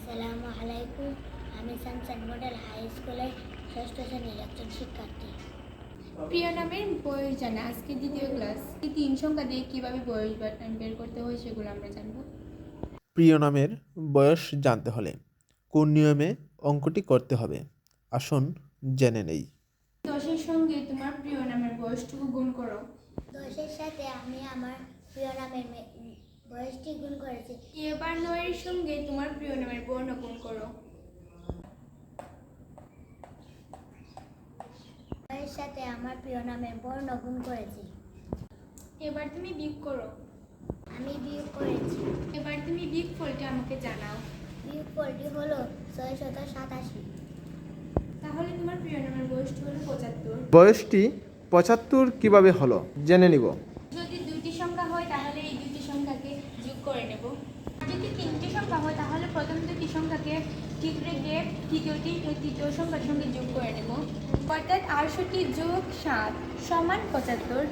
আসসালামু আলাইকুম। আমি সানসান মডেল হাই স্কুলের ষষ্ঠ শ্রেণীর একজন শিক্ষার্থী। প্রিয় নামের বয়স জানা আজকে দ্বিতীয় ক্লাস। এই 3 সংখ্যা দিয়ে কিভাবে বয়স বের করতে হয় সেগুলো আমরা জানবো। প্রিয় নামের বয়স জানতে হলে কোন নিয়মে অঙ্কটি করতে হবে আসুন জেনে নেই। 10-এর সঙ্গে তোমার প্রিয় নামের বয়সটুকু গুণ করো। 10-এর সাথে আমি আমার প্রিয় নামের বয়সটি গুণ করেছি। এবার 9-এর সঙ্গে তোমার প্রিয় নামের বর্ণ গুণ করো। 9-এর সাথে আমার প্রিয় নামের বর্ণ গুণ করেছি। এবার তুমি বিয়োগ করো। আমি বিয়োগ করেছি। এবার তুমি বিয়োগ ফলটা আমাকে জানাও। বিয়োগ ফলটি হলো 687। তাহলে তোমার প্রিয় নামের বয়সটি হলো 75। বয়সটি 75 কিভাবে হলো জেনে নিব। যদি 2টি সংখ্যা হয় তাহলে এই 2টি সংখ্যাকে যোগ করে নেব। যদি 3টি সংখ্যা হয় তাহলে প্রথম 2টি সংখ্যাকে ঠিক রেখে তৃতীয় সংখ্যার সঙ্গে যোগ করে নেব। অর্থাৎ 68 যোগ 7 সমান 75।